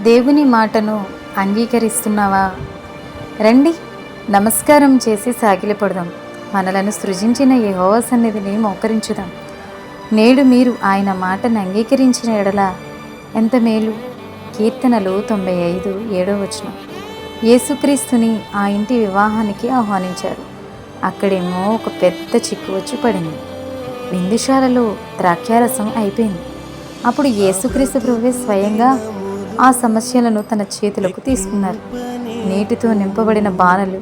దేవుని మాటను అంగీకరిస్తున్నావా? రండి, నమస్కారం చేసి సాగిలపడదాం. మనలను సృజించిన యెహోవా సన్నిధిని మోకరించుదాం. నేడు మీరు ఆయన మాటను అంగీకరించిన ఎడల ఎంత మేలు. కీర్తనలు 95:7. యేసుక్రీస్తుని ఆ ఇంటి వివాహానికి ఆహ్వానించారు. అక్కడేమో ఒక పెద్ద చిక్కు వచ్చి పడింది. విందుశాలలో ద్రాక్షారసం అయిపోయింది. అప్పుడు యేసుక్రీస్తు ప్రభువే స్వయంగా ఆ సమస్యలను తన చేతులకు తీసుకున్నారు. నీటితో నింపబడిన బాణలు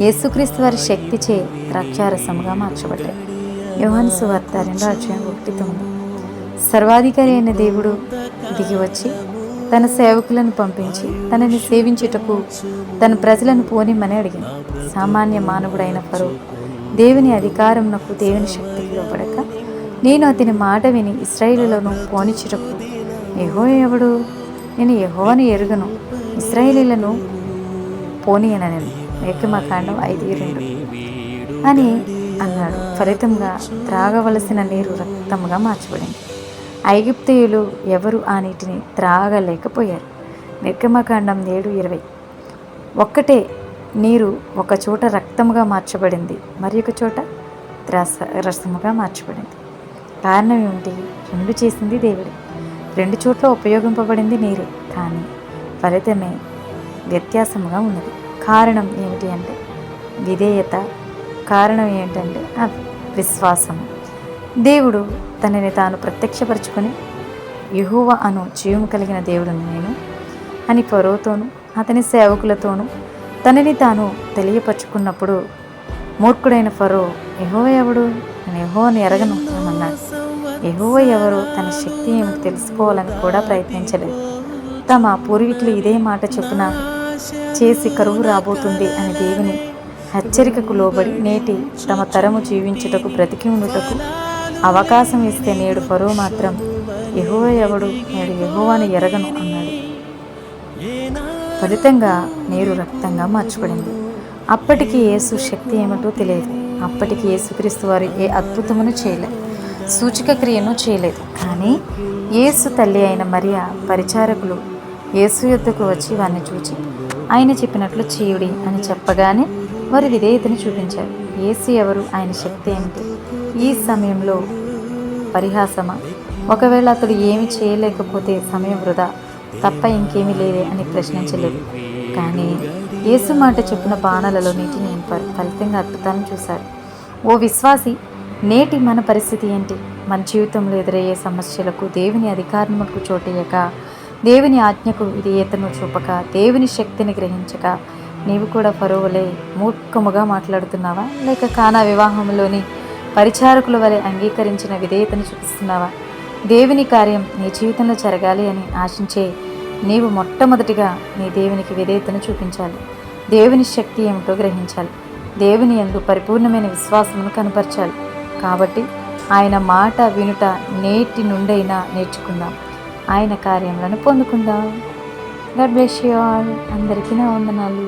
యేసుక్రీస్తు వారి శక్తిచే ద్రాక్షారసముగా మార్చబడ్డాయి. యోహాను సువార్త 2:1-9. సర్వాధికారి అయిన దేవుడు దిగివచ్చి తన సేవకులను పంపించి తనని సేవించుటకు తన ప్రజలను పోనిమ్మని అడిగింది. సామాన్య మానవుడైన ఫరో దేవుని అధికారమునకు, దేవుని శక్తికి లోపడక, నేను అతని మాట విని ఇశ్రాయేలులను పోనిచుటకు యెహోవా ఎవడు? నేను యెహోవాను ఎరుగను, ఇశ్రాయేలీలను పోనీయనని. నిర్గమకాండం 5:2 అని అన్నాడు. ఫలితంగా త్రాగవలసిన నీరు రక్తముగా మార్చబడింది. ఐగుప్తీయులు ఎవరు ఆ నీటిని త్రాగలేకపోయారు. నిర్గమకాండం 7:20. ఒక్కటే నీరు ఒక చోట రక్తముగా మార్చబడింది, మరి ఒక చోట రసముగా మార్చబడింది. కారణం ఏమిటి? రెండు చేసింది దేవుడే. రెండు చోట్ల ఉపయోగింపబడింది నీరే, కానీ ఫలితమే వ్యత్యాసముగా ఉన్నది. కారణం ఏమిటి అంటే విధేయత. కారణం ఏంటంటే విశ్వాసము. దేవుడు తనని తాను ప్రత్యక్షపరచుకొని యెహోవా అను జీవము కలిగిన దేవుడును నేను అని ఫరోతోనూ అతని సేవకులతోనూ తనని తాను తెలియపరుచుకున్నప్పుడు మూర్ఖుడైన ఫరో యెహోవా ఎవడు? నేను యెహోవాను ఎరగను అన్నాడు. యెహోవా ఎవరు, తన శక్తి ఏమిటి తెలుసుకోవాలని కూడా ప్రయత్నించలేదు. తమ పూర్వీకులు ఇదే మాట చొప్పున చేసి కరువు రాబోతుంది అని దేవుని హెచ్చరికకు లోబడి నేటి తమ తరము జీవించుటకు, బ్రతికి ఉండుటకు అవకాశం ఇస్తే నేడు ఫరో మాత్రం యెహోవా ఎవడు, నేడు యెహోవాను ఎరగను అన్నాడు. ఫలితంగా నీరు రక్తంగా మార్చబడింది. అప్పటికి యేసు శక్తి ఏమిటో తెలియదు. అప్పటికి యేసుక్రీస్తు వారు ఏ అద్భుతమును చేయలేదు, సూచక క్రియను చేయలేదు. కానీ యేసు తల్లి అయిన మరియ పరిచారకులు యేసు యొద్దకు వచ్చి వారిని చూచి ఆయన చెప్పినట్లు చేయుడి అని చెప్పగానే వారి విధేయతను చూపించారు. యేసు ఎవరు, ఆయన శక్తి ఏమిటి? ఈ సమయంలో పరిహాసమా? ఒకవేళ అతడు ఏమి చేయలేకపోతే సమయం వృధా తప్ప ఇంకేమీ లేదే అని ప్రశ్నించలేదు. కానీ యేసు మాట చొప్పున బాణాలలో నీటిని నింపారు. ఫలితంగా అద్భుతాలను చూశారు. ఓ విశ్వాసి, నేటి మన పరిస్థితి ఏంటి? మన జీవితంలో ఎదురయ్యే సమస్యలకు దేవుని అధికారములకు చోటయ్యక, దేవుని ఆజ్ఞకు విధేయతను చూపక, దేవుని శక్తిని గ్రహించక నీవు కూడా ఫరోవలే మూర్ఖముగా మాట్లాడుతున్నావా? లేక కానా వివాహంలోని పరిచారకుల వలె అంగీకరించిన విధేయతను చూపిస్తున్నావా? దేవుని కార్యం నీ జీవితంలో జరగాలి అని ఆశించే నీవు మొట్టమొదటిగా నీ దేవునికి విధేయతను చూపించాలి. దేవుని శక్తి ఏమిటో గ్రహించాలి. దేవుని యందు పరిపూర్ణమైన విశ్వాసమును కనపరచాలి. కాబట్టి ఆయన మాట వినుట నేటి నుండైనా నేర్చుకుందాం. ఆయన కార్యములను పొందుకుందాం. God bless you all. అందరికీ నా వందనాలు.